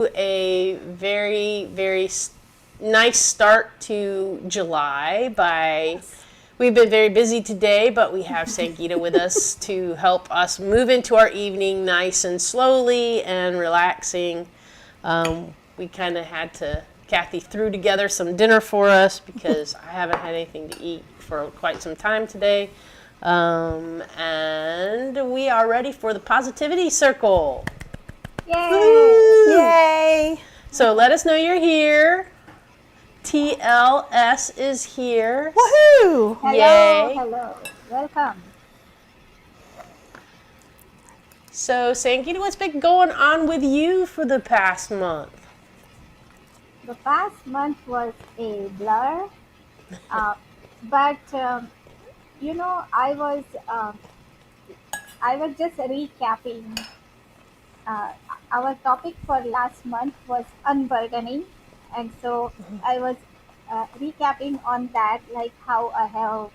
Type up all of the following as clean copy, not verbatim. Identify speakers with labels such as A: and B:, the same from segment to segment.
A: A very, very nice start to July by we've been very busy today, but we have Sangeeta with us to help us move into our evening nice and slowly and relaxing. We kind of Kathy threw together some dinner for us because I haven't had anything to eat for quite some time today. And we are ready for the Positivity Circle.
B: Yay!
A: Woo!
C: Yay!
A: So let us know you're here. TLS is here.
C: Woohoo!
B: Hello,
A: Yay.
B: hello. Welcome.
A: So, Sangeeta, what's been going on with you for the past month?
B: The past month was a blur, but I was just recapping. Uh, our topic for last month was unburdening, and so I was recapping on that, like how I have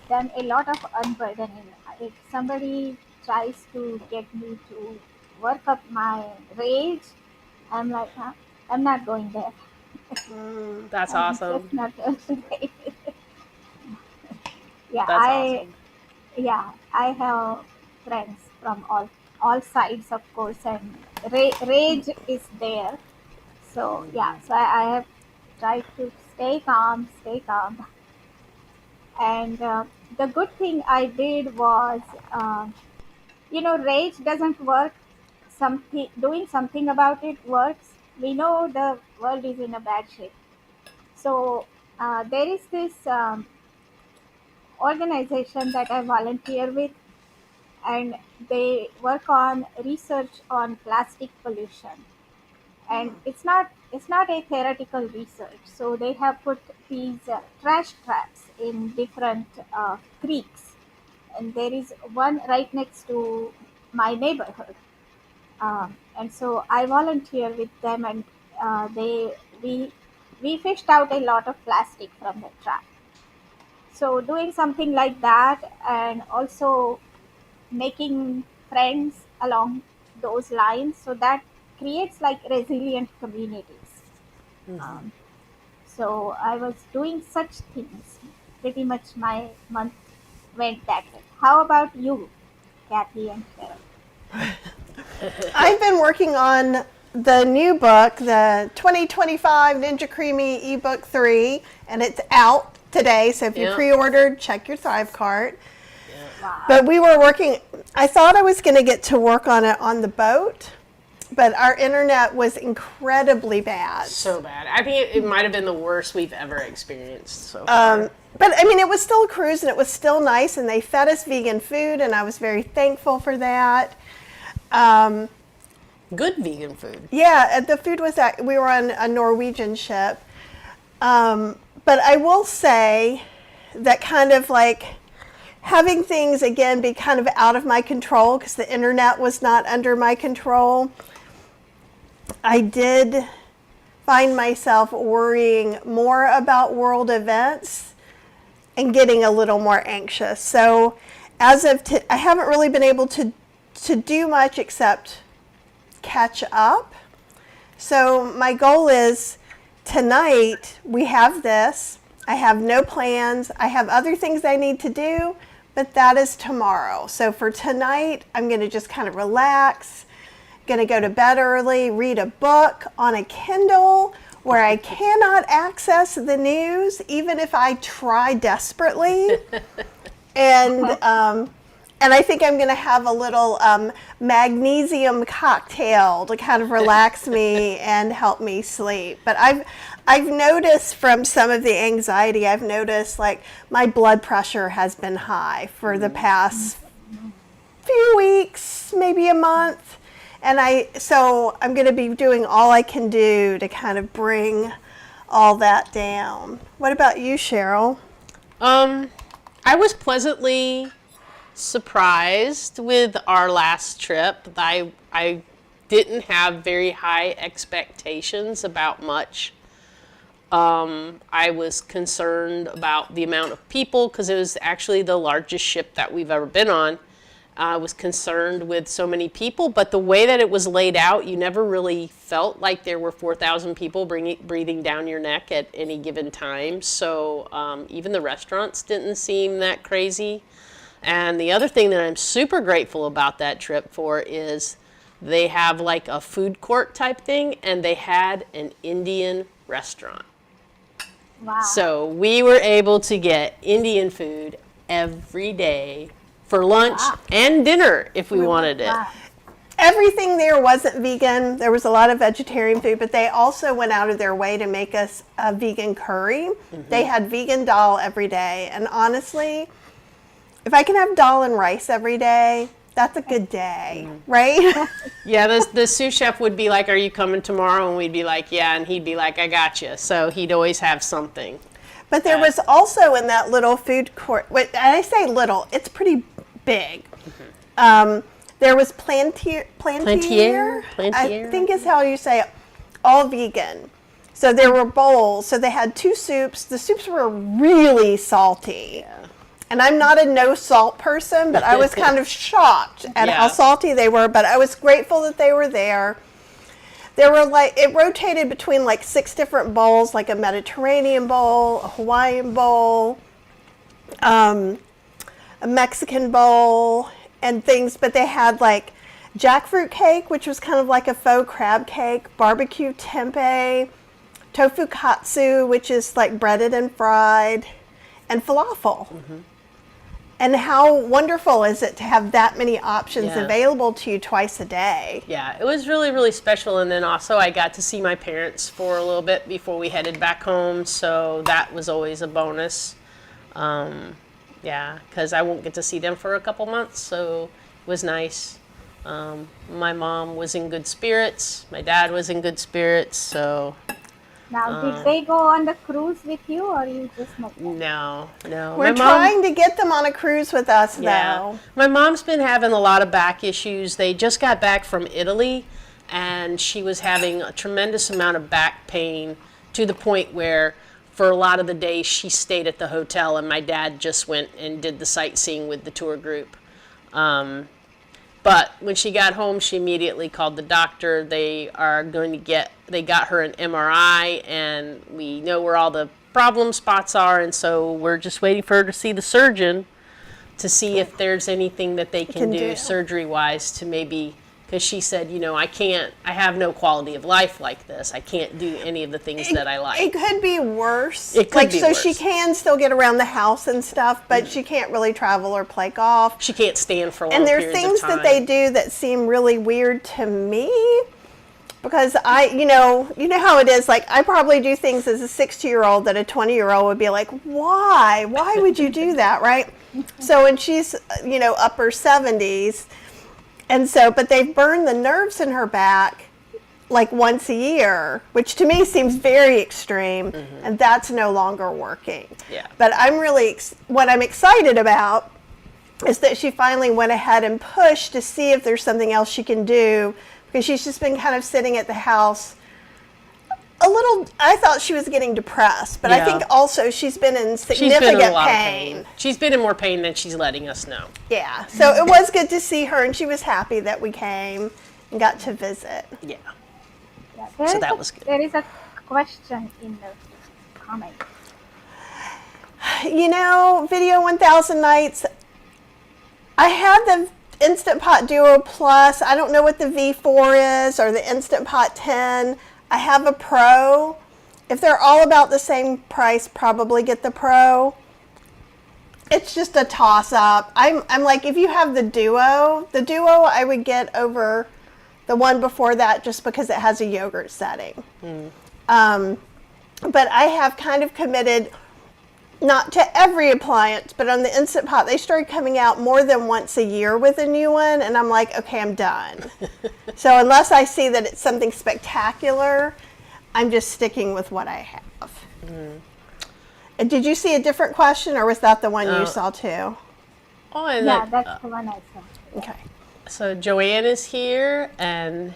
B: done a lot of unburdening. If somebody tries to get me to work up my rage, I'm like, huh? I'm not going there.
A: That's
B: I'm
A: awesome.
B: just not going there. yeah,
A: That's awesome.
B: I have friends from all sides, of course, and rage is there. So yeah, so I have tried to stay calm, and the good thing I did was, rage doesn't work. Something doing something about it works. We know the world is in a bad shape. So there is this organization that I volunteer with, and they work on research on plastic pollution. And it's not a theoretical research. So they have put these trash traps in different creeks, and there is one right next to my neighborhood. And so I volunteer with them, and they we fished out a lot of plastic from the trap. So doing something like that, and also making friends along those lines, so that creates like resilient communities. Um, so I was doing such things. Pretty much my month went that way. How about you, Kathy and Cheryl?
C: I've been working on the new book, the 2025 Ninja Creamy ebook 3, and it's out today. So if you
A: Yeah.
C: pre-ordered, check your Thrive cart.
B: Wow.
C: But we were working, I thought I was going to get to work on it on the boat, but our internet was incredibly bad.
A: So bad. I think it might have been the worst we've ever experienced so far.
C: But I mean, it was still a cruise and it was still nice, and they fed us vegan food, and I was very thankful for that.
A: Good vegan food.
C: Yeah, the food was we were on a Norwegian ship. But I will say that kind of like having things again be kind of out of my control because the internet was not under my control, I did find myself worrying more about world events and getting a little more anxious. So as of I haven't really been able to do much except catch up. So my goal is tonight we have this. I have no plans. I have other things I need to do, but that is tomorrow. So for tonight, I'm going to just kind of relax, going to go to bed early, read a book on a Kindle where I cannot access the news, even if I try desperately. And I think I'm going to have a little magnesium cocktail to kind of relax me and help me sleep. But I've noticed from some of the anxiety, I've noticed like my blood pressure has been high for the past few weeks, maybe a month. And so I'm going to be doing all I can do to kind of bring all that down. What about you, Cheryl?
A: I was pleasantly surprised with our last trip. I didn't have very high expectations about much. I was concerned about the amount of people because it was actually the largest ship that we've ever been on. I was concerned with so many people, but the way that it was laid out, you never really felt like there were 4,000 people breathing down your neck at any given time. So even the restaurants didn't seem that crazy. And the other thing that I'm super grateful about that trip for is they have like a food court type thing, and they had an Indian restaurant.
B: Wow.
A: So we were able to get Indian food every day for lunch and dinner if we wanted it.
B: Wow.
C: Everything there wasn't vegan. There was a lot of vegetarian food, but they also went out of their way to make us a vegan curry. They had vegan dal every day. And honestly, if I can have dal and rice every day, that's a good day, right?
A: Yeah, the sous chef would be like, "Are you coming tomorrow?" And we'd be like, "Yeah," and he'd be like, "I got you." So he'd always have something.
C: But there was also in that little food court, and I say little, it's pretty big. There was Plantier, I think is how you say it, all vegan. So there were bowls. So they had 2 soups. The soups were really salty.
A: Yeah.
C: And I'm not a no salt person, but I was kind of shocked at how salty they were. But I was grateful that they were there. There were it rotated between 6 different bowls, like a Mediterranean bowl, a Hawaiian bowl, a Mexican bowl, and things. But they had jackfruit cake, which was kind of like a faux crab cake, barbecue tempeh, tofu katsu, which is breaded and fried, and falafel. And how wonderful is it to have that many options available to you twice a day?
A: Yeah, it was really, really special. And then also I got to see my parents for a little bit before we headed back home. So that was always a bonus. Yeah, because I won't get to see them for a couple months. So it was nice. My mom was in good spirits. My dad was in good spirits. So
B: Now, did they go on the cruise with you, or you just met them?
A: no.
C: We're trying to get them on a cruise with us, though.
A: My mom's been having a lot of back issues. They just got back from Italy, and she was having a tremendous amount of back pain to the point where for a lot of the days she stayed at the hotel, and my dad just went and did the sightseeing with the tour group. But when she got home, she immediately called the doctor. They got her an MRI, and we know where all the problem spots are, and so we're just waiting for her to see the surgeon to see if there's anything that they can do surgery-wise to maybe, because she said, I have no quality of life like this. I can't do any of the things that I like.
C: It could be worse.
A: It could be
C: so
A: worse.
C: she can still get around the house and stuff, but she can't really travel or play golf.
A: She can't stand for long
C: And
A: periods
C: there's
A: of
C: things
A: time.
C: that they do that seem really weird to me. Because you know how it is. I probably do things as a 60-year-old that a 20-year-old would be like, why? Why would you do that, right? So, and she's, upper 70s. And so, but they've burned the nerves in her back once a year, which to me seems very extreme. And that's no longer working.
A: Yeah.
C: But I'm really, what I'm excited about is that she finally went ahead and pushed to see if there's something else she can do, because she's just been kind of sitting at the house a little. I thought she was getting depressed, but I think also she's been in significant pain.
A: She's been in more pain than she's letting us know.
C: Yeah, so it was good to see her, and she was happy that we came and got to visit.
A: Yeah.
B: Yeah,
A: So that was good.
B: There is a question in the comment.
C: Video 1000 Nights, I had the Instant Pot Duo Plus. I don't know what the V4 is or the Instant Pot 10. I have a Pro. If they're all about the same price, probably get the Pro. It's just a toss-up. I'm like, if you have the Duo I would get over the one before that just because it has a yogurt setting. But I have kind of committed, not to every appliance, but on the Instant Pot, they started coming out more than once a year with a new one, and I'm like, okay, I'm done. So unless I see that it's something spectacular, I'm just sticking with what I have. And did you see a different question, or was that the one you saw too?
A: Oh, and
B: Yeah, that's the one I saw.
C: Okay.
A: So Joanne is here, and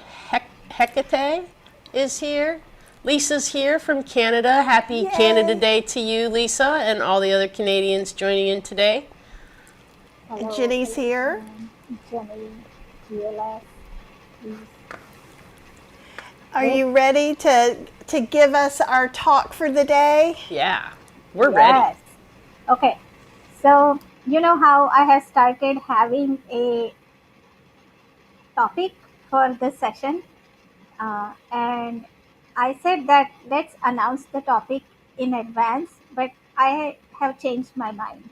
A: Hecate is here. Lisa's here from Canada. Happy
C: Yay.
A: Canada Day to you, Lisa, and all the other Canadians joining in today.
C: And Jenny's here.
B: Jenny, GLS, please.
C: Are you ready to give us our talk for the day?
A: Yeah, we're ready.
B: Yes. Okay. So, you know how I have started having a topic for this session? And I said that let's announce the topic in advance, but I have changed my mind.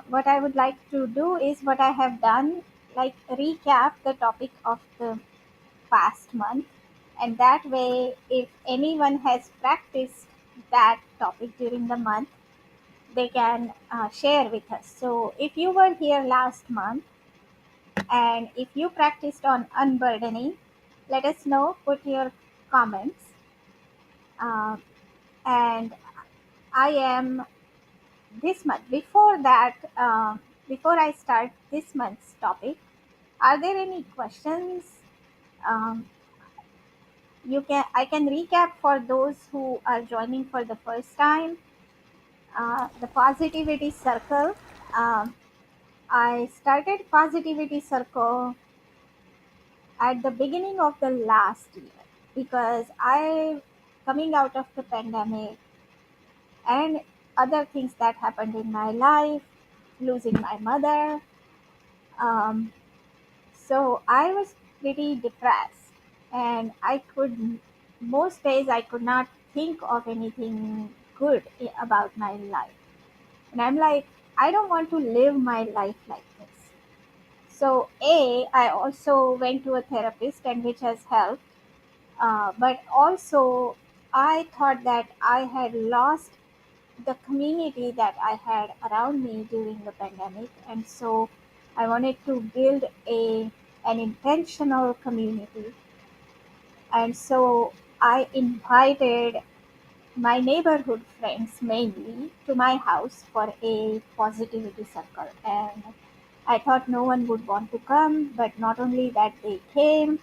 B: What I would like to do is what I have done, like recap the topic of the past month, and that way, if anyone has practiced that topic during the month, they can share with us. So, if you were here last month and if you practiced on unburdening, let us know, put your comments. Uh, and I am this month. Before that, before I start this month's topic, are there any questions? Um, you can I can recap for those who are joining for the first time. The positivity circle. Um, I started positivity circle at the beginning of the last year because I coming out of the pandemic and other things that happened in my life, losing my mother. Um, so I was pretty depressed, and most days I could not think of anything good about my life. And I'm like, I don't want to live my life like this. So, I also went to a therapist, and which has helped. But also, I thought that I had lost the community that I had around me during the pandemic, and so I wanted to build an intentional community, and so I invited my neighborhood friends mainly to my house for a positivity circle, and I thought no one would want to come, but not only that they came,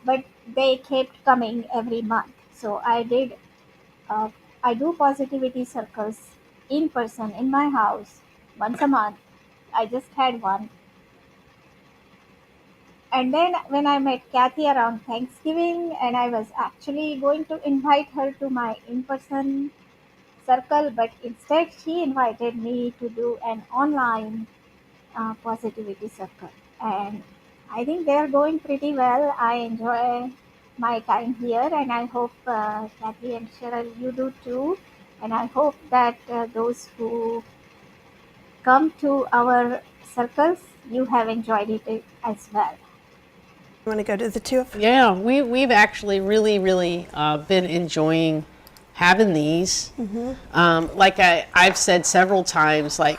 B: but they kept coming every month. So uh, I do positivity circles in person in my house once a month. I just had one. And then when I met Kathy around Thanksgiving, and I was actually going to invite her to my in person circle, but instead she invited me to do an online positivity circle. And I think they are going pretty well. I enjoy my time here, and I hope Kathy and Cheryl, you do too. And I hope that those who come to our circles, you have enjoyed it as well.
C: You want to go to the two of
A: Yeah, we've actually really been enjoying having these. Like I've said several times, like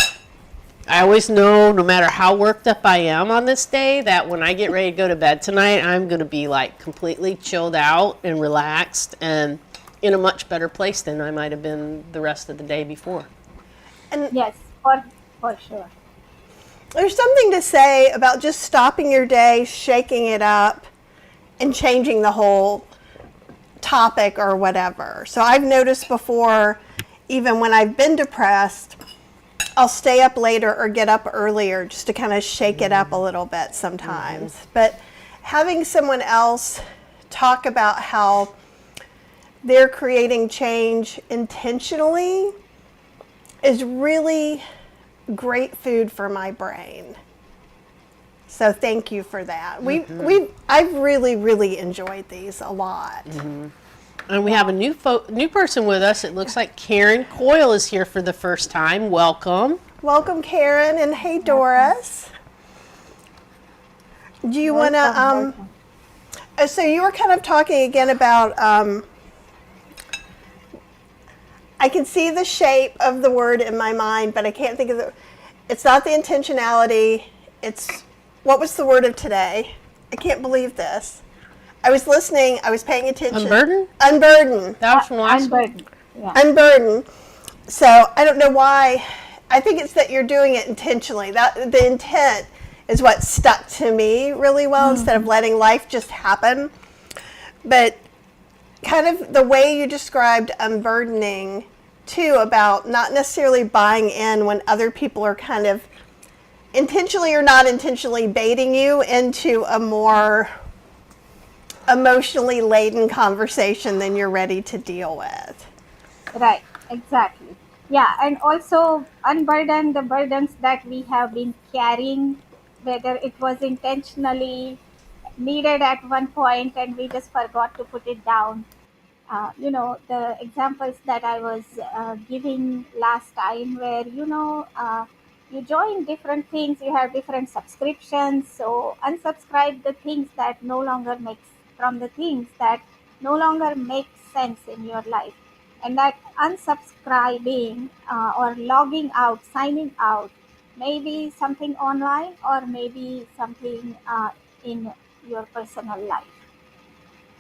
A: I always know, no matter how worked up I am on this day, that when I get ready to go to bed tonight, I'm going to be like completely chilled out and relaxed and in a much better place than I might have been the rest of the day before.
B: Yes, for sure.
C: There's something to say about just stopping your day, shaking it up, and changing the whole topic or whatever. So I've noticed before, even when I've been depressed, I'll stay up later or get up earlier just to kind of shake it up a little bit sometimes. But having someone else talk about how they're creating change intentionally is really great food for my brain. So thank you for that. I've really enjoyed these a lot.
A: And we have a new person with us. It looks like Karen Coyle is here for the first time. Welcome.
C: Welcome, Karen, and hey, Doris. Do you want to? So you were kind of talking again about. I can see the shape of the word in my mind, but I can't think of the. It's not the intentionality. It's what was the word of today? I can't believe this. I was listening. I was paying attention.
A: Unburden?
C: Unburden.
A: That was from last week.
B: Unburden. Yeah.
C: Unburden. So I don't know why. I think it's that you're doing it intentionally. That the intent is what stuck to me really well instead of letting life just happen. But kind of the way you described unburdening too, about not necessarily buying in when other people are kind of intentionally or not intentionally baiting you into a more emotionally laden conversation than you're ready to deal with.
B: Right, exactly. Yeah, and also unburden the burdens that we have been carrying, whether it was intentionally needed at one point and we just forgot to put it down. The examples that I was giving last time, where you join different things, you have different subscriptions, so unsubscribe the things that no longer makes from the things that no longer make sense in your life, and that unsubscribing or logging out, signing out, maybe something online or maybe something in your personal life,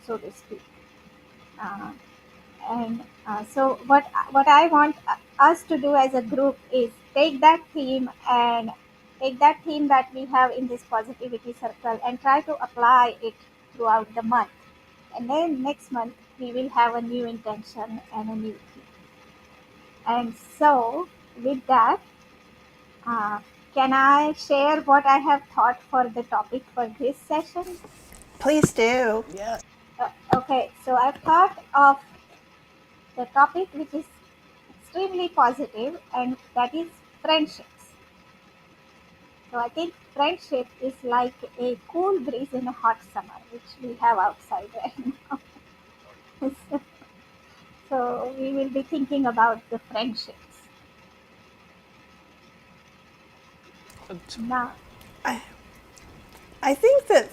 B: so to speak. Uh, and what I want us to do as a group is take that theme that we have in this positivity circle and try to apply it throughout the month. And then next month we will have a new intention and a new theme. And so with that, uh, can I share what I have thought for the topic for this session?
C: Please do.
A: Yes.
B: Okay, so I've thought of the topic which is extremely positive, and that is friendships. So I think friendship is like a cool breeze in a hot summer, which we have outside right now. So we will be thinking about the friendships. Now,
C: I, I think that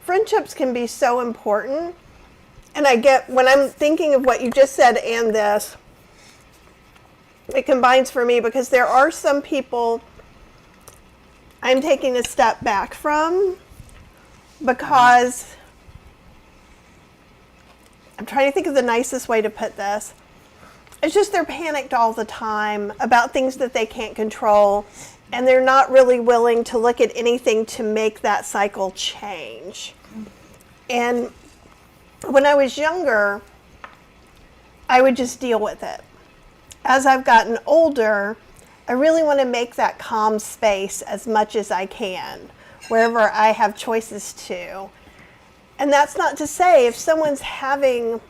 C: friendships can be so important. And I get, when I'm thinking of what you just said and this, it combines for me because there are some people I'm taking a step back from because I'm trying to think of the nicest way to put this. It's just they're panicked all the time about things that they can't control, and they're not really willing to look at anything to make that cycle change. And when I was younger, I would just deal with it. As I've gotten older, I really want to make that calm space as much as I can, wherever I have choices to. And that's not to say if someone's having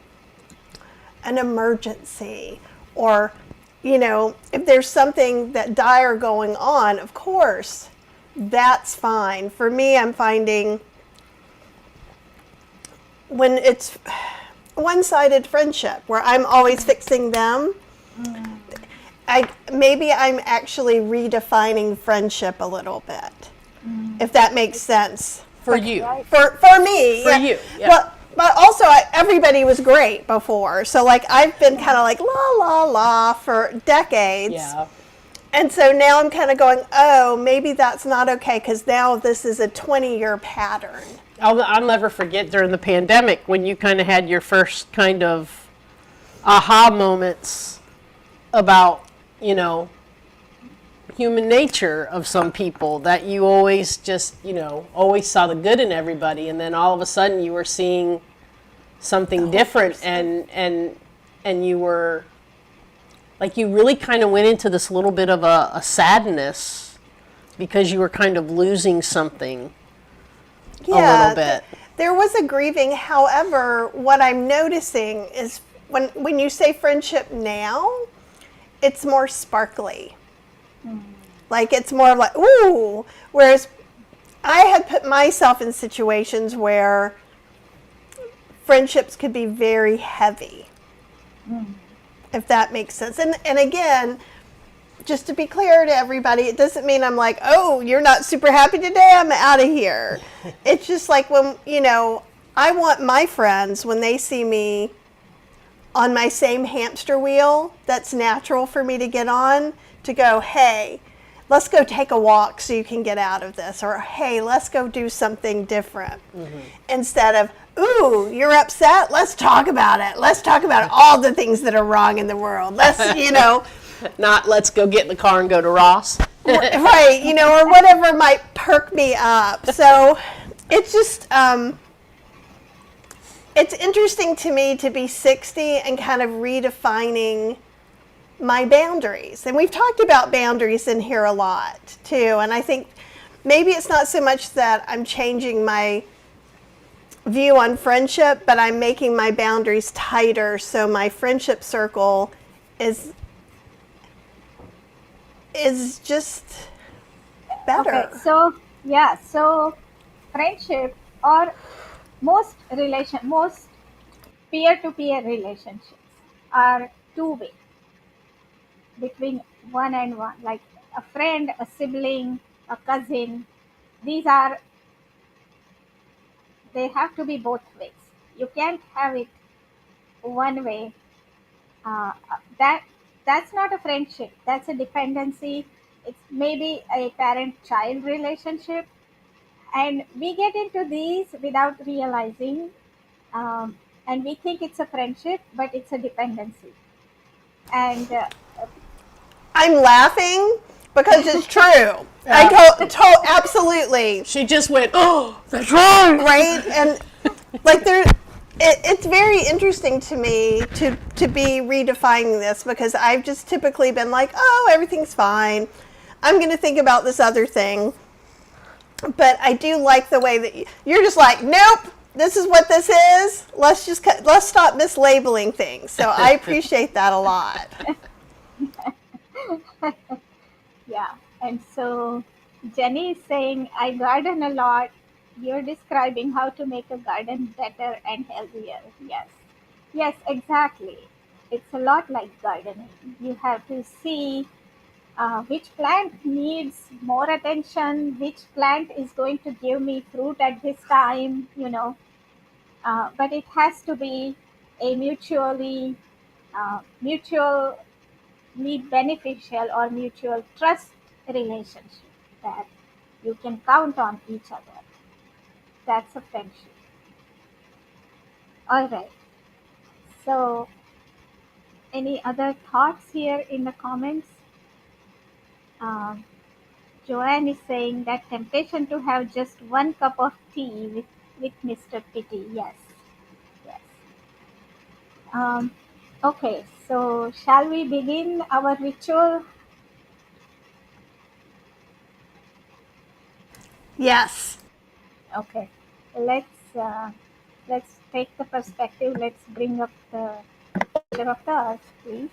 C: an emergency or, if there's something that dire going on, of course, that's fine. For me, I'm finding when it's one-sided friendship where I'm always fixing them, maybe I'm actually redefining friendship a little bit, if that makes sense.
A: For you.
C: For me.
A: For you, yeah.
C: But also, everybody was great before. So, I've been kind of la, la, la for decades.
A: Yeah.
C: And so now I'm kind of going, oh, maybe that's not okay because now this is a 20-year pattern.
A: I'll never forget during the pandemic when you kind of had your first kind of aha moments about, human nature of some people, that you always just, always saw the good in everybody, and then all of a sudden you were seeing something different, and you were like, you really kind of went into this little bit of a sadness because you were kind of losing something a little bit.
C: There was a grieving. However, what I'm noticing is when you say friendship now, it's more sparkly. Like, it's more like, ooh. Whereas I had put myself in situations where friendships could be very heavy, if that makes sense. And again, just to be clear to everybody, it doesn't mean I'm like, oh, you're not super happy today, I'm out of here. It's just like when, I want my friends, when they see me on my same hamster wheel that's natural for me to get on, to go, hey, let's go take a walk so you can get out of this. Or, hey, let's go do something different. Instead of, ooh, you're upset? Let's talk about it. Let's talk about all the things that are wrong in the world. Let's,
A: Not let's go get in the car and go to Ross.
C: right, or whatever might perk me up. So it's just, it's interesting to me to be 60 and kind of redefining my boundaries. And we've talked about boundaries in here a lot too. And I think maybe it's not so much that I'm changing my view on friendship, but I'm making my boundaries tighter so my friendship circle is just
B: Okay,
C: better.
B: so yeah, so friendship or most peer-to-peer relationships are two-way between one and one, like a friend, a sibling, a cousin. These are they have to be both ways. You can't have it one way. That that's not a friendship. That's a dependency. It's maybe a parent-child relationship, and we get into these without realizing, and we think it's a friendship, but it's a dependency. And
C: I'm laughing because it's true.
A: Yeah.
C: Absolutely.
A: She just went, oh, that's right.
C: Right? And like it's very interesting to me to be redefining this because I've just typically been like, oh, everything's fine. I'm going to think about this other thing. But I do like the way that you're just like, nope, this is what this is. Let's stop mislabeling things. So I appreciate that a lot.
B: yeah, and so Jenny is saying, I garden a lot. You're describing how to make a garden better and healthier. Yes, yes, exactly. It's a lot like gardening. You have to see which plant needs more attention, which plant is going to give me fruit at this time, but it has to be a mutually beneficial or mutual trust relationship that you can count on each other. That's a friendship. All right. So, any other thoughts here in the comments? Um, Joanne is saying that temptation to have just one cup of tea with Mr. Pitty. Yes, yes. Um, okay, so shall we begin our ritual?
C: Yes.
B: Okay, let's uh, let's take the perspective. Let's bring up the picture of the earth, please.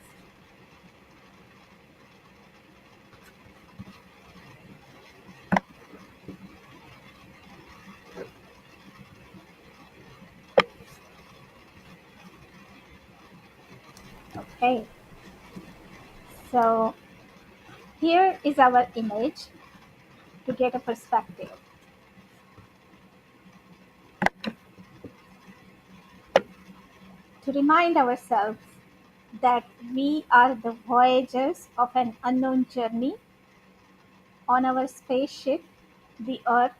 B: Okay, so here is our image to get a perspective. To remind ourselves that we are the voyagers of an unknown journey on our spaceship, the Earth.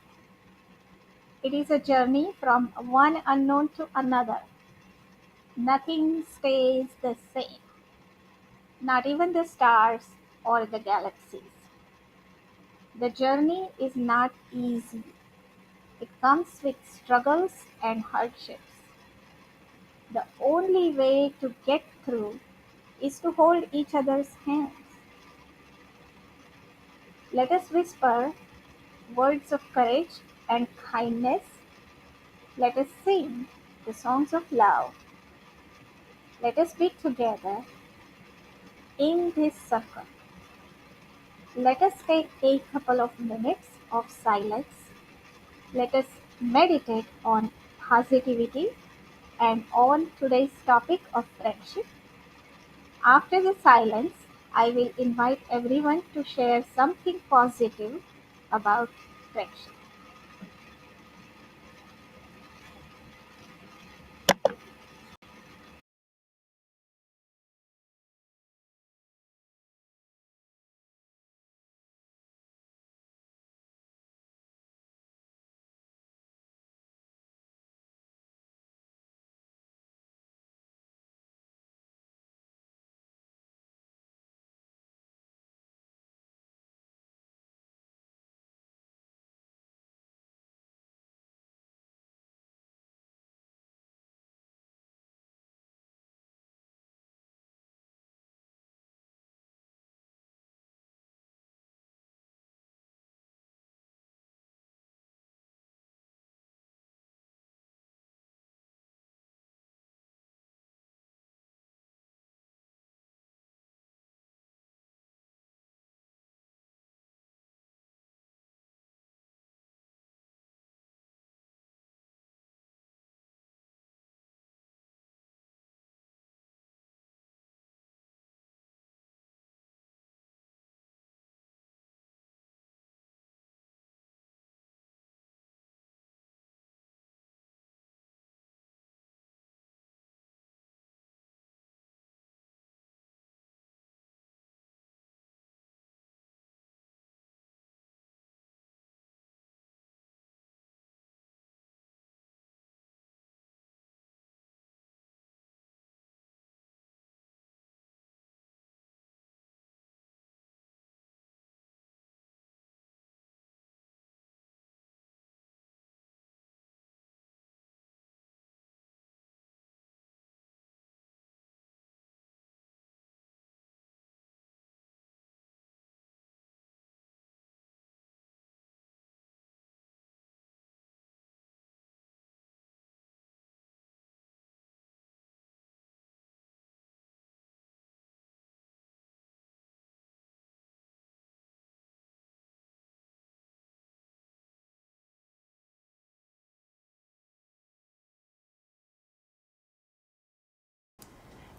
B: It is a journey from one unknown to another. Nothing stays the same, not even the stars or the galaxies. The journey is not easy. It comes with struggles and hardships. The only way to get through is to hold each other's hands. Let us whisper words of courage and kindness. Let us sing the songs of love. Let us be together in this circle. Let us take a couple of minutes of silence. Let us meditate on positivity and on today's topic of friendship. After the silence, I will invite everyone to share something positive about friendship.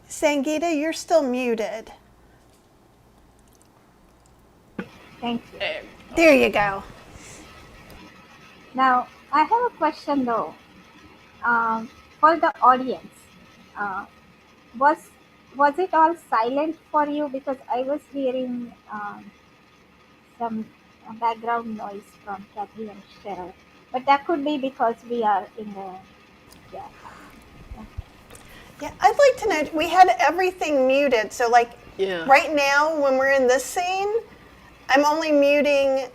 C: Sangeeta, you're still muted.
B: Thank you.
C: There you go.
B: Now, I have a question though, for the audience. Uh, was was it all silent for you? Because I was hearing some background noise from Kathy and Cheryl, but that could be because we are in the yeah.
C: Yeah, I'd like to know, we had everything muted. So like
A: Yeah.
C: right now when we're in this scene, I'm only muting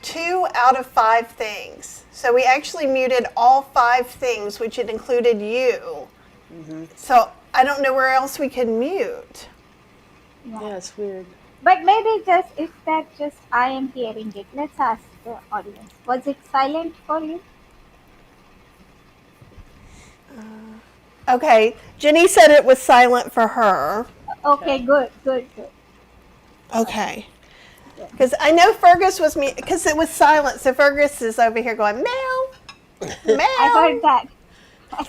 C: 2 out of 5 things. So we actually muted all 5 things, which had included you. So I don't know where else we can mute.
A: Yeah, it's weird.
B: But maybe just if that just I am hearing it. Let's ask the audience. Was it silent for you?
C: Okay, Jenny said it was silent for her.
B: Okay, good.
C: Okay. Because I know Fergus was because it was silent, so Fergus is over here going, meow, meow.
B: I heard that.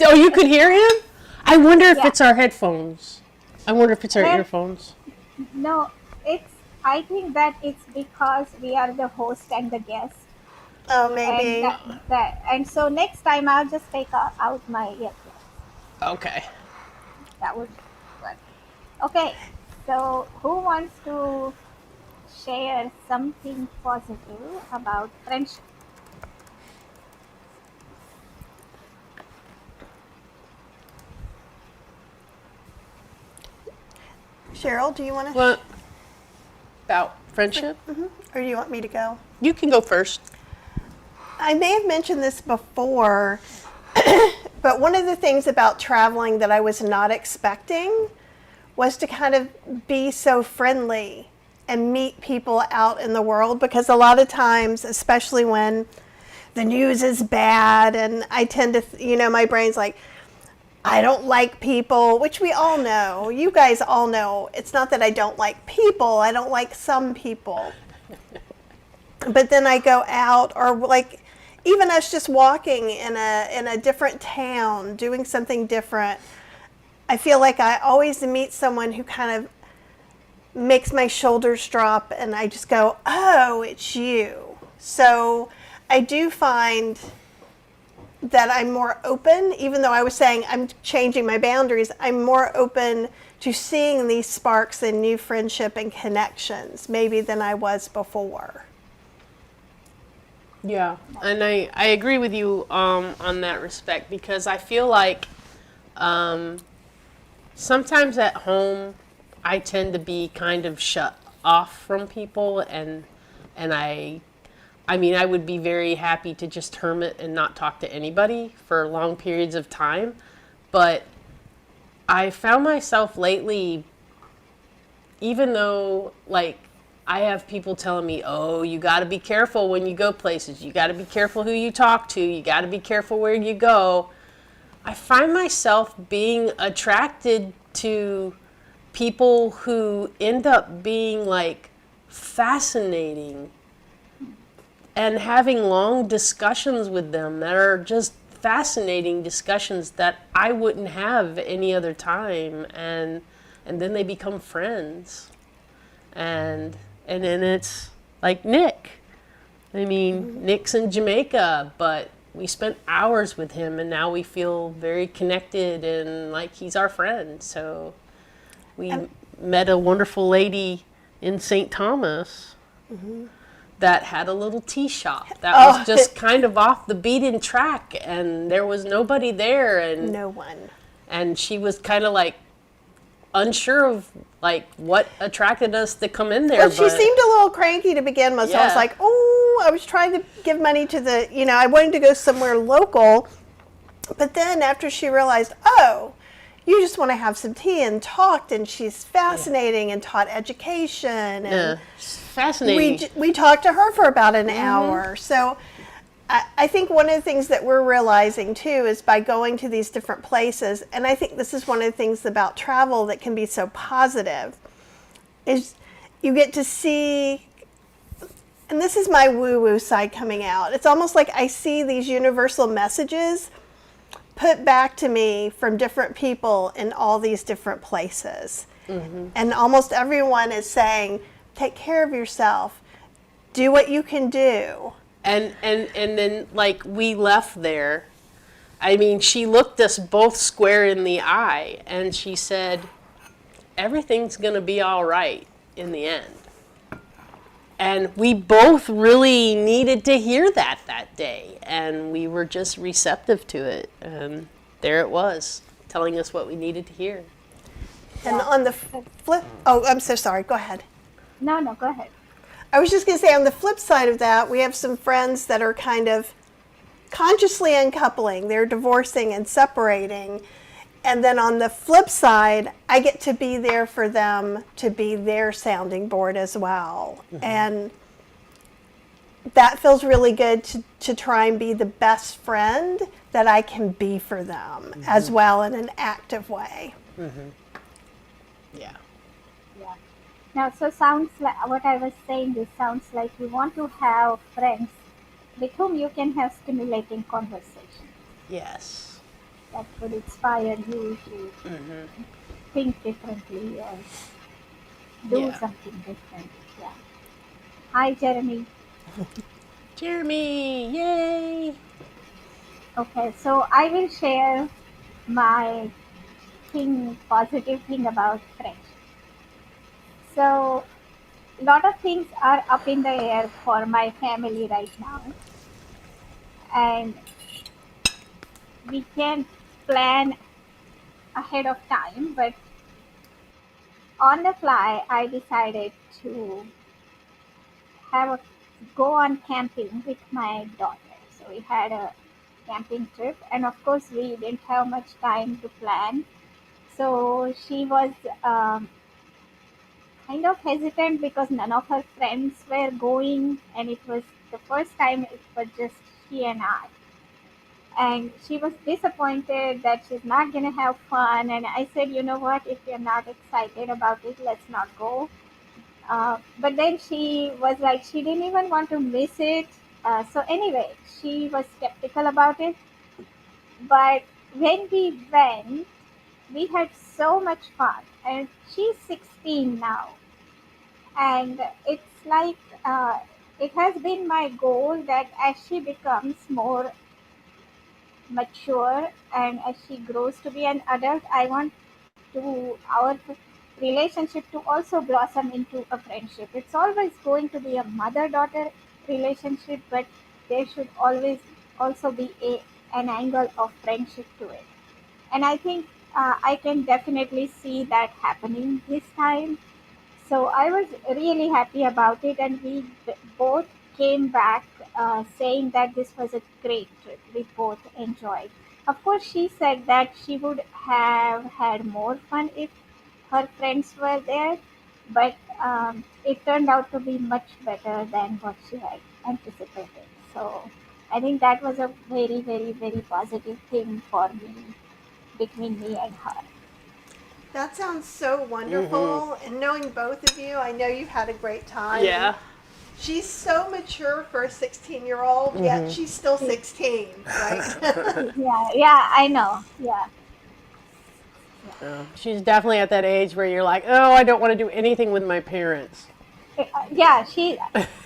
A: Oh, you could hear him? I wonder if
B: Yeah.
A: it's our headphones. I wonder if it's our
B: Well-
A: earphones.
B: No, I think that it's because we are the host and the guest.
C: Oh, maybe.
B: And so next time I'll just take out my earphones.
A: Okay.
B: That would work. Okay, so who wants to share something positive about friendship?
C: Cheryl, do you want to?
A: What about friendship?
C: Or do you want me to go?
A: You can go first.
C: I may have mentioned this before, but one of the things about traveling that I was not expecting was to kind of be so friendly and meet people out in the world, because a lot of times, especially when the news is bad and I tend to, my brain's like, I don't like people, which we all know. You guys all know. It's not that I don't like people. I don't like some people. But then I go out, or like even us just walking in a different town, doing something different. I feel like I always meet someone who kind of makes my shoulders drop and I just go, oh, it's you. So I do find that I'm more open, even though I was saying I'm changing my boundaries, I'm more open to seeing these sparks in new friendship and connections, maybe than I was before.
A: Yeah, and I agree with you on that respect, because I feel like sometimes at home I tend to be kind of shut off from people, and I mean, I would be very happy to just hermit and not talk to anybody for long periods of time. But I found myself lately, even though, like, I have people telling me, oh, you got to be careful when you go places. You got to be careful who you talk to. You got to be careful where you go. I find myself being attracted to people who end up being, like, fascinating, and having long discussions with them that are just fascinating discussions that I wouldn't have any other time, and then they become friends, and then it's like Nick. I mean, Nick's in Jamaica, but we spent hours with him, and now we feel very connected and like he's our friend. So we met a wonderful lady in St. Thomas. That had a little tea shop that was just kind of off the beaten track, and there was nobody there, and
C: No one.
A: and she was kind of like unsure of like what attracted us to come in there.
C: Well, she
A: but
C: seemed a little cranky to begin with, so I was
A: Yeah.
C: like, oh, I was trying to give money to I wanted to go somewhere local, but then after she realized, oh, you just want to have some tea and talked, and she's fascinating and taught education, and
A: yeah, it's fascinating.
C: we talked to her for about an hour. So I think one of the things that we're realizing too is by going to these different places, and I think this is one of the things about travel that can be so positive, is you get to see, and this is my woo-woo side coming out, it's almost like I see these universal messages put back to me from different people in all these different places. And almost everyone is saying, take care of yourself, do what you can do.
A: And then like we left there, I mean, she looked us both square in the eye and she said, everything's going to be all right in the end. And we both really needed to hear that day. And we were just receptive to it. And there it was, telling us what we needed to hear.
C: And on the flip, oh, I'm so sorry. Go ahead.
B: No, go ahead.
C: I was just going to say, on the flip side of that, we have some friends that are kind of consciously uncoupling. They're divorcing and separating. And then on the flip side, I get to be there for them, to be their sounding board as well. And that feels really good to try and be the best friend that I can be for them as well, in an active way.
A: Yeah.
B: Yeah. Now, so sounds like what I was saying. This sounds like you want to have friends with whom you can have stimulating conversation
A: Yes.
B: that would inspire you to think differently or do
A: Yeah.
B: something different. Yeah. Hi, Jeremy.
A: Jeremy, yay!
B: Okay, so I will share my positive thing about friendship. So, a lot of things are up in the air for my family right now, and we can't plan ahead of time. But on the fly, I decided to have a go on camping with my daughter. So we had a camping trip, and of course, we didn't have much time to plan. So she was kind of hesitant because none of her friends were going, and it was the first time it was just she and I. And she was disappointed that she's not going to have fun. And I said, you know what, if you're not excited about it, let's not go. But then she was like, she didn't even want to miss it. So, anyway, she was skeptical about it. But when we went, we had so much fun. And she's 16 now. And it's like, it has been my goal that as she becomes more mature and as she grows to be an adult, I want to our relationship to also blossom into a friendship. It's always going to be a mother-daughter relationship, but there should always also be an angle of friendship to it. And I think I can definitely see that happening this time. So I was really happy about it, and we both came back saying that this was a great trip. We both enjoyed. Of course, she said that she would have had more fun if her friends were there, but it turned out to be much better than what she had anticipated. So I think that was a very, very, very positive thing for me, between me and her.
C: That sounds so wonderful. And knowing both of you, I know you've had a great time.
A: Yeah.
C: She's so mature for a 16-year-old, yet she's still 16, right?
B: Yeah, I know. Yeah.
A: She's definitely at that age where you're like, oh, I don't want to do anything with my parents.
B: Yeah,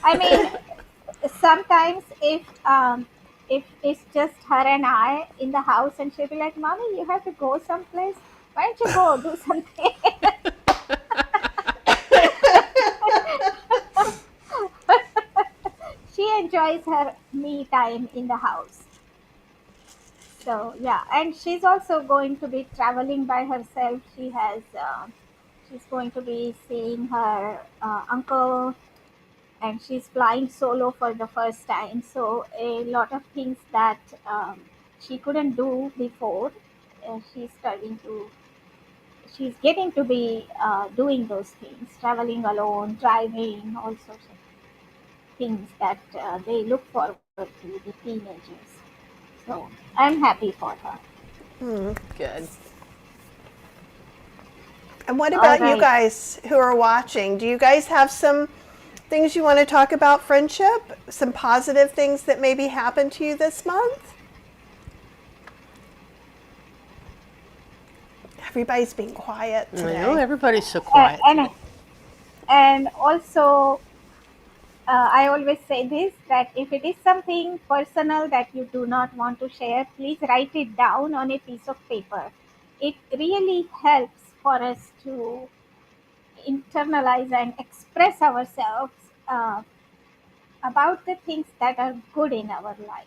B: I mean, sometimes if it's just her and I in the house, and she'll be like, mommy, you have to go someplace, why don't you go do something? She enjoys her me time in the house. So yeah, and she's also going to be traveling by herself. She's going to be seeing her uncle, and she's flying solo for the first time. So a lot of things that she couldn't do before, she's starting to. She's getting to be doing those things, traveling alone, driving, all sorts of things that they look forward to, the teenagers. So I'm happy for her.
A: Good.
C: And what
B: All
C: about you
B: right.
C: guys who are watching? Do you guys have some things you want to talk about friendship? Some positive things that maybe happened to you this month? everybody's being quiet
A: I
C: today.
A: know everybody's so
B: A-
A: quiet
B: and
A: today.
B: and also, I always say this, that if it is something personal that you do not want to share, please write it down on a piece of paper. It really helps for us to internalize and express ourselves about the things that are good in our life.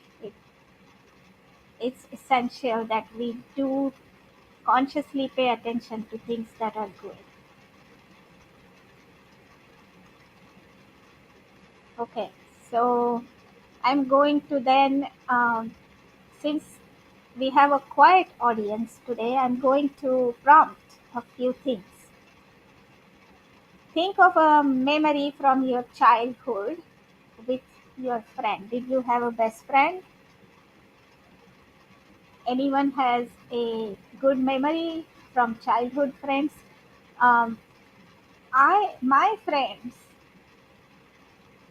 B: It's essential that we do consciously pay attention to things that are good. Okay, so I'm going to then, since we have a quiet audience today, I'm going to prompt a few things. Think of a memory from your childhood with your friend. Did you have a best friend? Anyone has a good memory from childhood friends? Um, my friends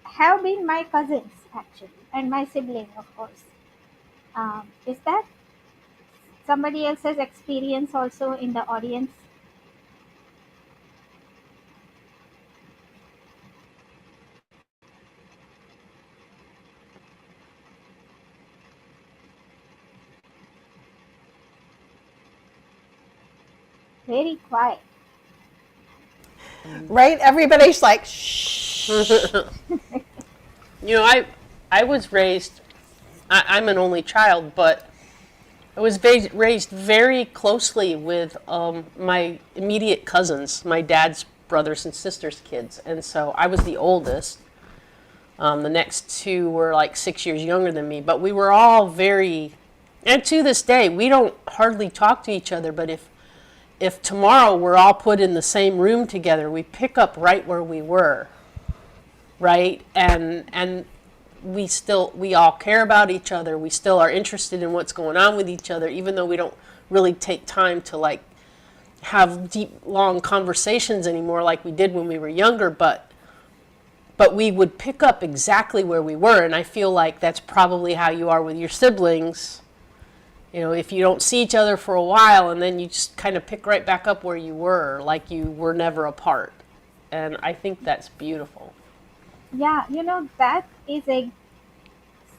B: have been my cousins actually, and my sibling, of course. Is that somebody else's experience also in the audience? Very quiet.
C: Right? Everybody's like, shh.
A: You know, I was raised. I'm an only child, but I was raised very closely with my immediate cousins, my dad's brothers and sisters' kids, and so I was the oldest. The next two were like 6 years younger than me, but we were all very, and to this day, we don't hardly talk to each other. But if tomorrow we're all put in the same room together, we pick up right where we were, right? And we all care about each other. We still are interested in what's going on with each other, even though we don't really take time to like have deep, long conversations anymore like we did when we were younger. But we would pick up exactly where we were, and I feel like that's probably how you are with your siblings. You know, if you don't see each other for a while, and then you just kind of pick right back up where you were, like you were never apart. And I think that's beautiful.
B: Yeah, that is a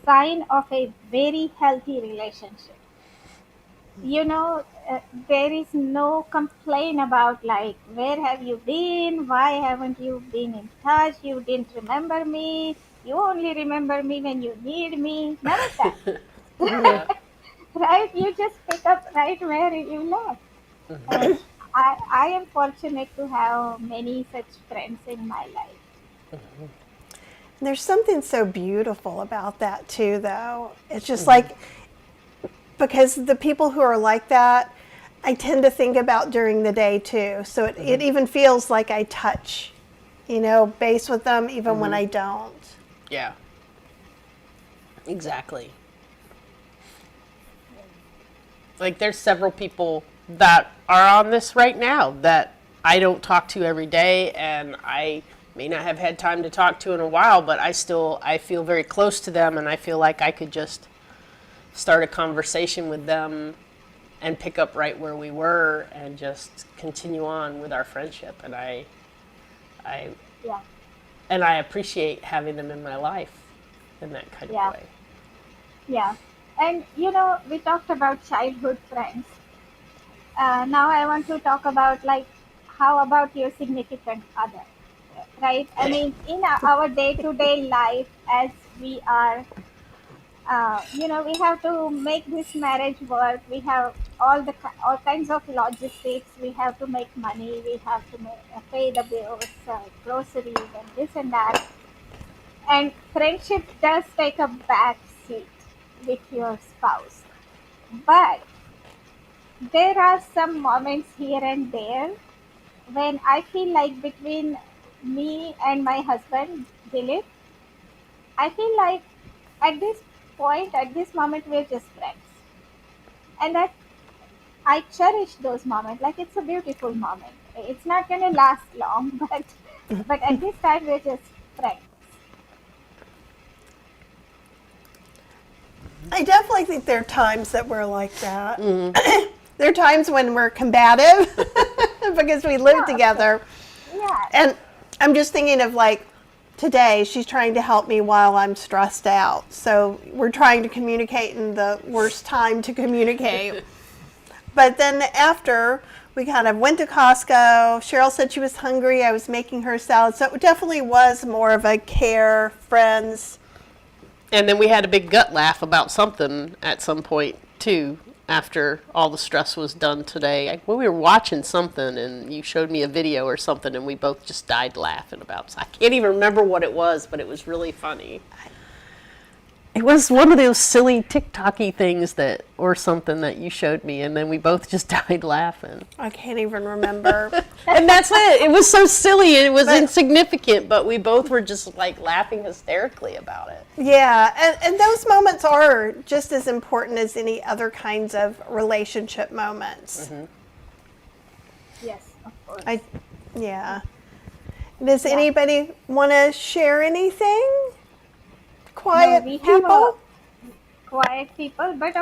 B: sign of a very healthy relationship. you know there is no complaint about, like, where have you been, why haven't you been in touch, you didn't remember me, you only remember me when you need me, none of that.
A: Yeah.
B: Right, you just pick up right where you left. And I am fortunate to have many such friends in my life.
C: There's something so beautiful about that too, though. It's just like, because the people who are like that, I tend to think about during the day too. So it even feels like I touch, base with them even when I don't.
A: Yeah. Exactly. Like there's several people that are on this right now that I don't talk to every day, and I may not have had time to talk to in a while, but I feel very close to them, and I feel like I could just start a conversation with them and pick up right where we were and just continue on with our friendship. And I
B: Yeah,
A: and I appreciate having them in my life in that kind of
B: yeah,
A: way.
B: yeah. And we talked about childhood friends. Now I want to talk about, like, how about your significant other, right? I mean, in our day-to-day life, as we are, we have to make this marriage work. We have all kinds of logistics. We have to make money. We have to pay the bills, groceries, and this and that. And friendship does take a back seat with your spouse, but there are some moments here and there when I feel like, between me and my husband, Dilip, I feel like at this point, at this moment, we're just friends. And that I cherish those moments. Like, it's a beautiful moment. It's not going to last long, but at this time, we're just friends.
C: I definitely think there are times that we're like that. There are times when we're combative because we live
B: Yeah.
C: together.
B: Yeah.
C: And I'm just thinking of like today, she's trying to help me while I'm stressed out. So we're trying to communicate in the worst time to communicate. But then after, we kind of went to Costco. Cheryl said she was hungry. I was making her salad. So it definitely was more of a care, friends.
A: And then we had a big gut laugh about something at some point, too, after all the stress was done today. Well, we were watching something, and you showed me a video or something, and we both just died laughing about it. I can't even remember what it was, but it was really funny. It was one of those silly TikTok-y things that, or something that you showed me, and then we both just died laughing.
C: I can't even remember.
A: And that's it. It was so silly. It was
C: But-
A: insignificant, but we both were just like laughing hysterically about it.
C: Yeah, and those moments are just as important as any other kinds of relationship moments.
B: Yes, of course.
C: Yeah. Does anybody want to share anything? Quiet
B: No, we have
C: people?
B: quiet people, but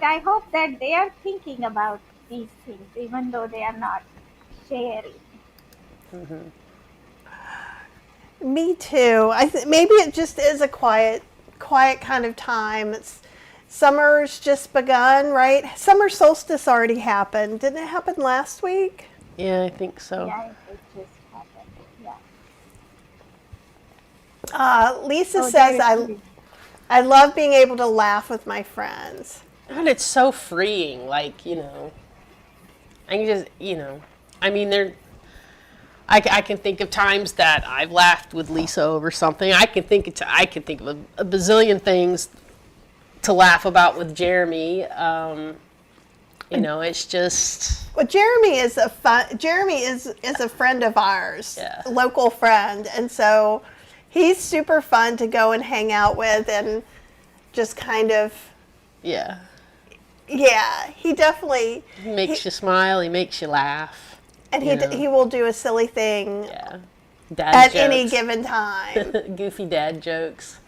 B: I hope that they are thinking about these things, even though they are not sharing.
C: Me too. Maybe it just is a quiet kind of time. Summer's just begun, right? Summer solstice already happened. Didn't it happen last week?
A: Yeah, I think so.
B: Yeah, it just happened. Yeah.
C: Lisa
B: Oh,
C: says
B: there it is.
C: I love being able to laugh with my friends.
A: And it's so freeing, like, I can just, I mean, I can think of times that I've laughed with Lisa over something. I can think of a bazillion things to laugh about with Jeremy. It's just,
C: Well, Jeremy is a friend of ours,
A: Yeah.
C: a local friend, and so he's super fun to go and hang out with, and just kind of,
A: yeah,
C: he definitely,
A: he makes you smile, he makes you laugh.
C: and
A: you know.
C: he will do a silly thing
A: Yeah. Dad
C: at
A: jokes.
C: any given time.
A: Goofy dad jokes.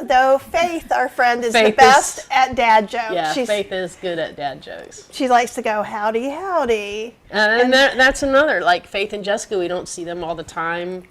C: Though Faith, our friend, is the
A: Faith
C: best
A: is-
C: at dad jokes.
A: Yeah, Faith is good at dad jokes.
C: She likes to go, howdy, howdy.
A: And that's another, like Faith and Jessica, we don't see them all the time.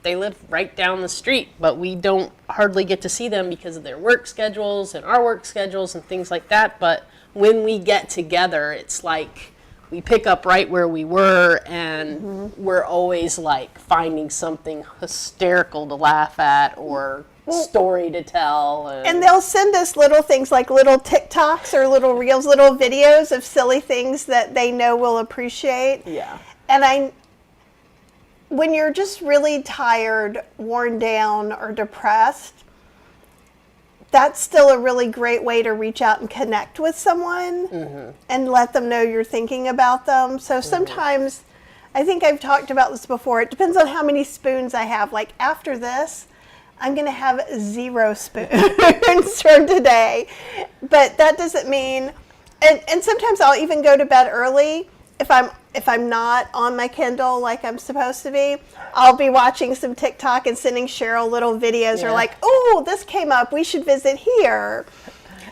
A: They live right down the street, but we don't hardly get to see them because of their work schedules and our work schedules and things like that. But when we get together, it's like we pick up right where we were, and we're always like finding something hysterical to laugh at or story to tell.
C: And they'll send us little things like little TikToks or little reels, little videos of silly things that they know we'll appreciate.
A: yeah.
C: And when you're just really tired, worn down, or depressed, that's still a really great way to reach out and connect with someone and let them know you're thinking about them. So sometimes, I think I've talked about this before, it depends on how many spoons I have. Like after this, I'm going to have 0 spoons for today. But that doesn't mean, and sometimes I'll even go to bed early if I'm not on my Kindle like I'm supposed to be. I'll be watching some TikTok and sending Cheryl little videos or
A: Yeah.
C: like, oh, this came up, we should visit here.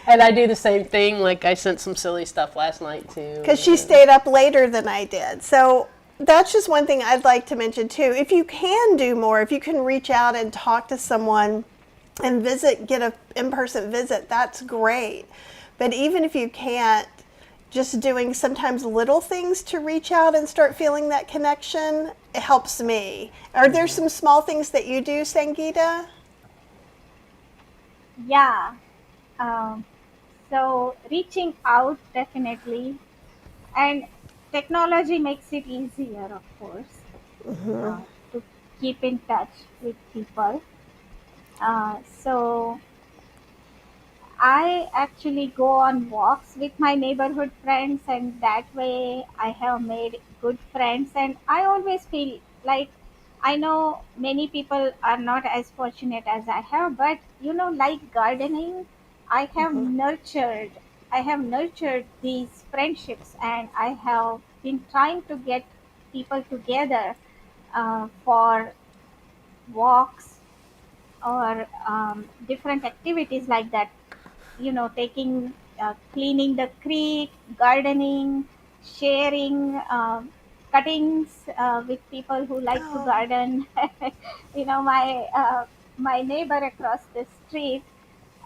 A: And I do the same thing. Like I sent some silly stuff last night too.
C: Because she stayed up later than I did. So that's just one thing I'd like to mention too. If you can do more, if you can reach out and talk to someone and get an in-person visit, that's great. But even if you can't, just doing sometimes little things to reach out and start feeling that connection, it helps me. Are there some small things that you do, Sangeeta?
B: Yeah. So reaching out definitely, and technology makes it easier, of course, to keep in touch with people. So I actually go on walks with my neighborhood friends, and that way I have made good friends. And I always feel like I know many people are not as fortunate as I have, but like gardening, I have nurtured. I have nurtured these friendships, and I have been trying to get people together for walks or different activities like that, taking cleaning the creek, gardening, sharing cuttings with people who like to
C: Oh.
B: garden. My neighbor across the street,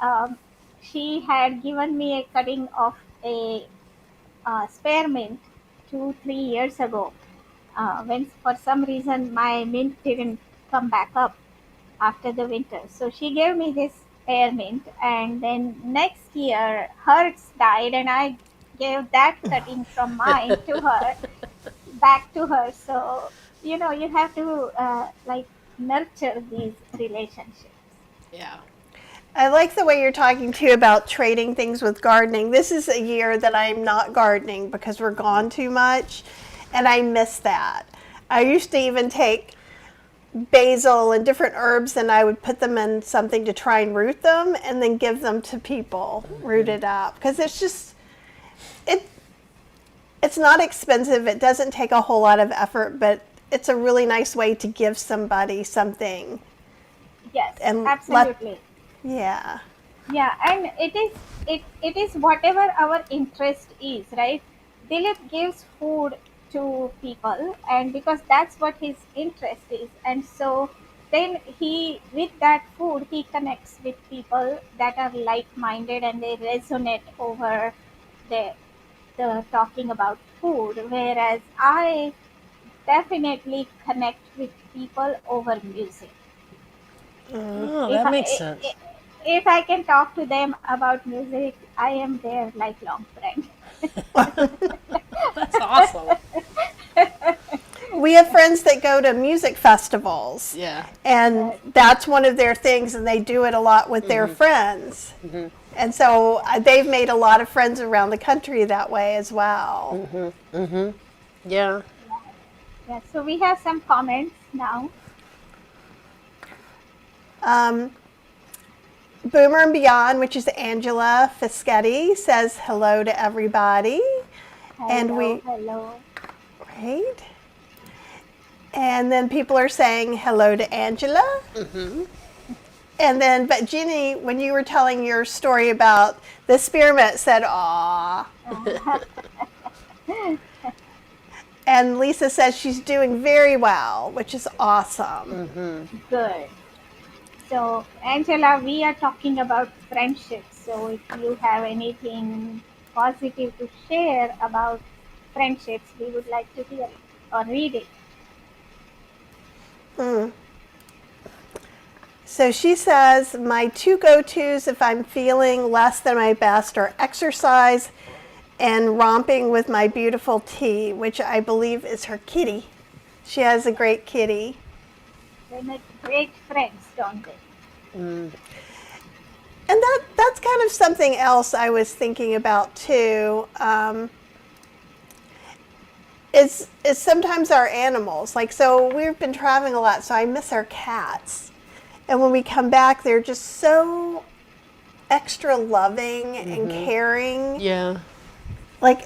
B: um, she had given me a cutting of a spearmint 2 3 years ago, when for some reason my mint didn't come back up after the winter. So she gave me this spearmint, and then next year hers died, and I gave that cutting from mine to her, back to her. So you have to like nurture these relationships.
A: Yeah.
C: I like the way you're talking too about trading things with gardening. This is a year that I'm not gardening because we're gone too much, and I miss that. I used to even take basil and different herbs and I would put them in something to try and root them and then give them to people rooted up because it's just it it's not expensive. It doesn't take a whole lot of effort, but it's a really nice way to give somebody something
B: Yes,
C: and
B: absolutely.
C: yeah.
B: Yeah, and it is whatever our interest is, right? Dilip gives food to people, and because that's what his interest is, and so then he, with that food, he connects with people that are like-minded, and they resonate over the the talking about food. Whereas I definitely connect with people over music.
A: Oh,
B: if
A: that makes
B: I,
A: sense.
B: if I can talk to them about music, I am their lifelong friend.
A: That's awesome.
C: We have friends that go to music festivals
A: Yeah.
C: and that's one of their things and they do it a lot with their friends. And so they've made a lot of friends around the country that way as well.
A: Yeah.
B: Yeah, so we have some comments now.
C: Um, Boomer and Beyond, which is Angela Fischetti, says hello to everybody. And
B: Hello, hello.
C: right? And then people are saying hello to Angela. And then, but Jeannie, when you were telling your story about the spearmint, said, "Aw." And Lisa says she's doing very well, which is awesome.
B: Good. So, Angela, we are talking about friendships. So, if you have anything positive to share about friendships, we would like to hear it or read it.
C: So she says, my two go-tos if I'm feeling less than my best are exercise and romping with my beautiful tea, which I believe is her kitty. She has a great kitty.
B: They make great friends, don't they?
C: And that's kind of something else I was thinking about too. Is sometimes our animals. Like, so we've been traveling a lot, so I miss our cats. And when we come back, they're just so extra loving and caring.
A: Yeah.
C: Like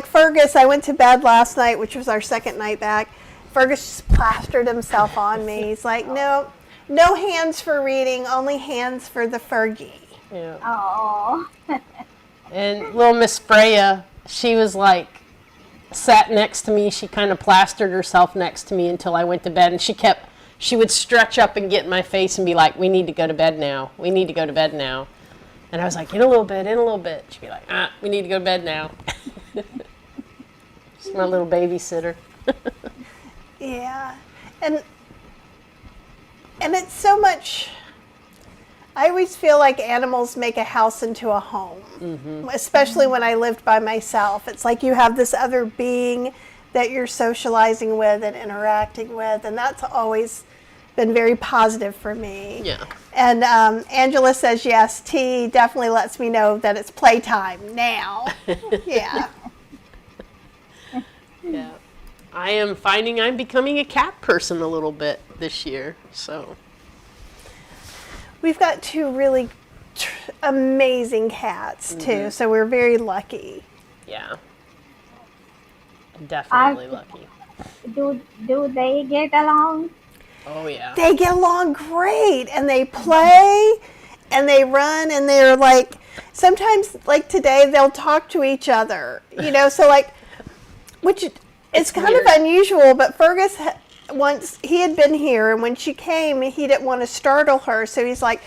C: Fergus, I went to bed last night, which was our second night back. Fergus just plastered himself on me. He's like, no hands for reading, only hands for the Fergie.
A: Yeah.
B: Oh,
A: And little Miss Freya, she was like, sat next to me. She kind of plastered herself next to me until I went to bed. And she would stretch up and get in my face and be like, we need to go to bed now. We need to go to bed now. And I was like, in a little bit. She'd be like, we need to go to bed now. She's my little babysitter.
C: Yeah. And it's so much, I always feel like animals make a house into a home, especially when I lived by myself. It's like you have this other being that you're socializing with and interacting with, and that's always been very positive for me.
A: Yeah.
C: And Angela says, yes, tea definitely lets me know that it's playtime now. Yeah.
A: Yeah. I am finding I'm becoming a cat person a little bit this year. So.
C: We've got two really amazing cats, too, so we're very lucky.
A: Yeah. Definitely lucky.
B: do they get along?
A: Oh, yeah.
C: They get along great, and they play, and they run, and they're like, sometimes, like today, they'll talk to each other, so like, which it's kind
A: weird.
C: of unusual, but Fergus, once he had been here, and when she came, he didn't want to startle her, so he's like,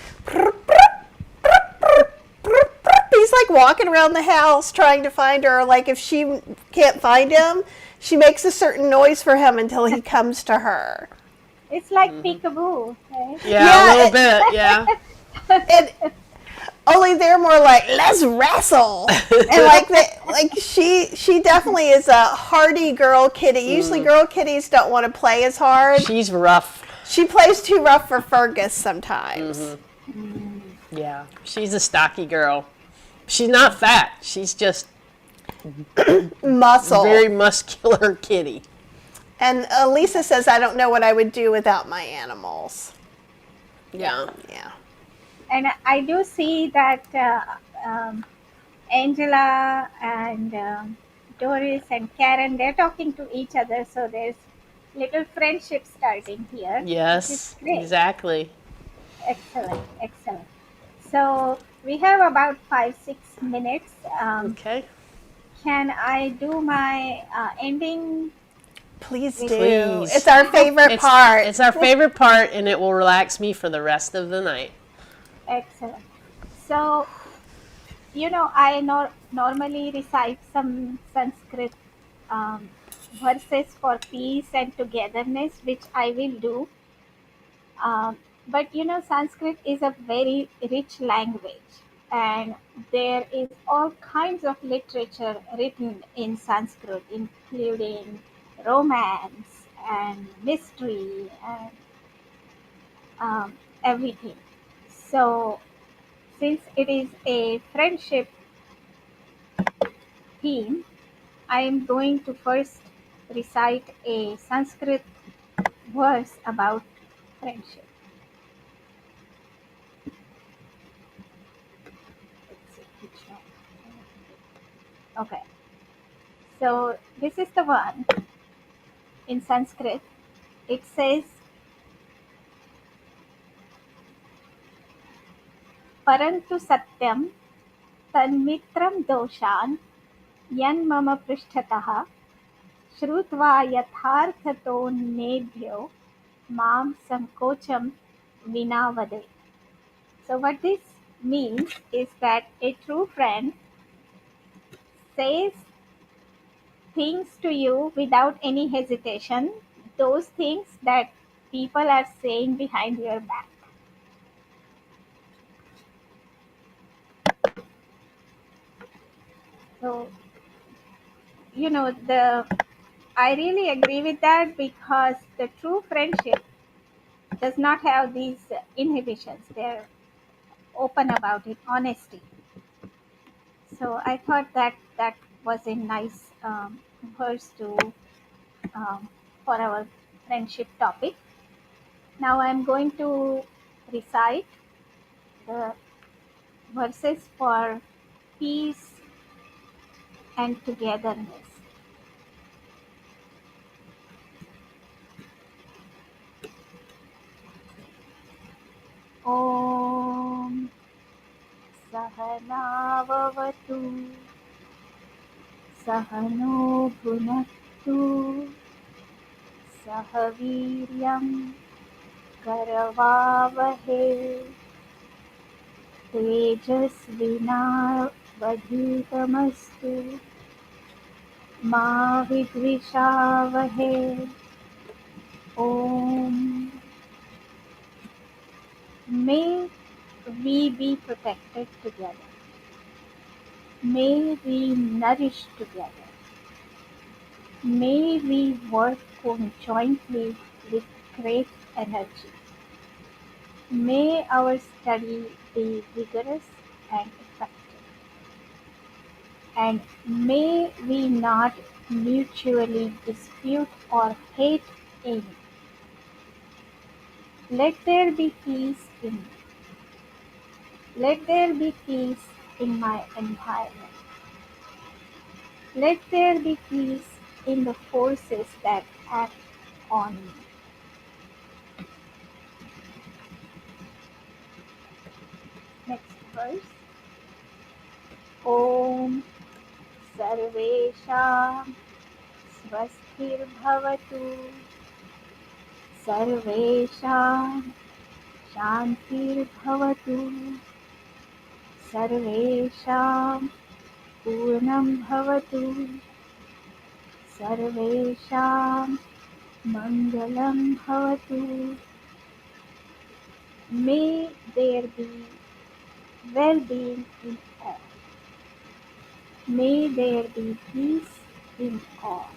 C: he's like walking around the house trying to find her. Like if she can't find him, she makes a certain noise for him until he comes to her.
B: It's like peekaboo, right?
A: Yeah, a little bit. Yeah.
C: And only they're more like, let's wrestle. And like she definitely is a hardy girl kitty. Usually girl kitties don't want to play as hard.
A: She's rough.
C: She plays too rough for Fergus sometimes.
A: Yeah. She's a stocky girl. She's not fat. She's just
C: Muscle.
A: very muscular kitty.
C: And Lisa says, I don't know what I would do without my animals.
A: Yeah.
C: Yeah.
B: And I do see that Angela and Doris and Karen, they're talking to each other. So there's little friendship starting here. Which is
A: Yes,
B: great.
A: exactly.
B: Excellent, excellent. So we have about 5-6 minutes.
A: Okay.
B: Can I do my ending?
C: Please do.
A: Please.
C: It's our favorite part.
A: It's our favorite part, and it will relax me for the rest of the night.
B: Excellent. So, I normally recite some Sanskrit verses for peace and togetherness, which I will do. But Sanskrit is a very rich language, and there is all kinds of literature written in Sanskrit, including romance and mystery and everything. So, since it is a friendship theme, I am going to first recite a Sanskrit verse about friendship. Let's see which one. Okay, so this is the one in Sanskrit. It says, Parantu satyam tanmitram doshan yan mama prishthatah shrutva yatharthatonnebhyo mam sankocham vinavade. So what this means is that a true friend says things to you without any hesitation, those things that people are saying behind your back. So, the I really agree with that, because the true friendship does not have these inhibitions. They're open about it, honesty. So I thought that that was a nice verse to for our friendship topic. Now I'm going to recite the verses for peace and togetherness. Om Sahanavavatu Sahano Bhunaktu Sahaviryam Karavavahe Tejasvinavadhitamastu Ma Vidvishavahe. Om. May we be protected together. May we nourish together. May we work conjointly with great energy. May our study be vigorous and effective. And may we not mutually dispute or hate any. Let there be peace in me. Let there be peace in my environment. Let there be peace in the forces that act on me. Next verse. ॐ सर्वेषां स्वस्तिर्भवतु, सर्वेषां शान्तिर्भवतु, सर्वेषां पूर्णं भवतु, सर्वेषां मङ्गलं भवतु. May there be well-being in all. May there be peace in all.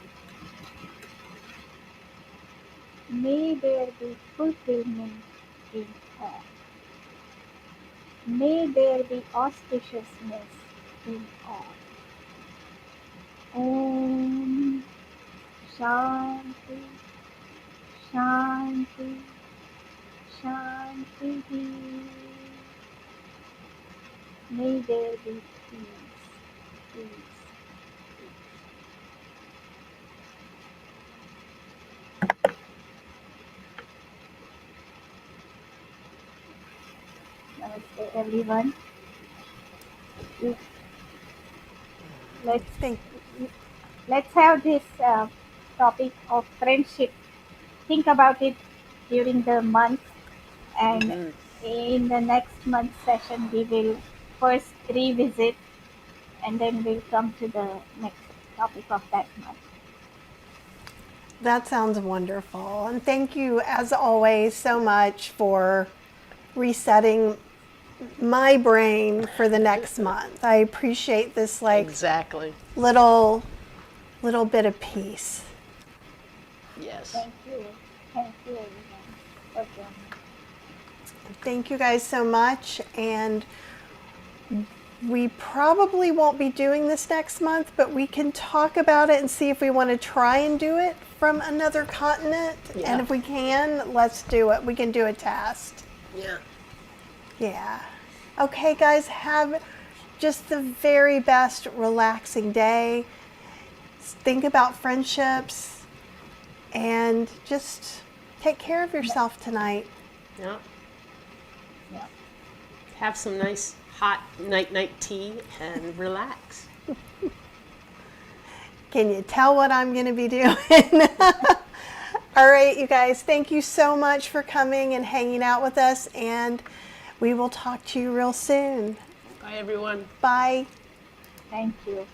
B: May there be fulfillment in all. May there be auspiciousness in all. Om Shanti Shanti Shanti. May there be peace, peace. Namaste everyone. Let's
C: Thank
B: let's have this topic of friendship. Think about it during the month, and in the next month session we will first revisit, and then we'll come to the next topic of that month.
C: That sounds wonderful. And thank you, as always, so much for resetting my brain for the next month. I appreciate this
A: Exactly.
C: little bit of peace.
A: Yes.
B: Thank you everyone for joining.
C: Thank you guys so much. And we probably won't be doing this next month, but we can talk about it and see if we want to try and do it from another continent.
A: Yeah.
C: And if we can, let's do it. We can do a test.
A: Yeah.
C: Yeah. Okay, guys, have just the very best relaxing day. Think about friendships and just take care of yourself tonight.
A: Yeah.
B: Yeah.
A: Have some nice hot night tea and relax.
C: Can you tell what I'm going to be doing? All right, you guys, thank you so much for coming and hanging out with us, and we will talk to you real soon.
A: Bye, everyone.
C: Bye.
B: Thank you.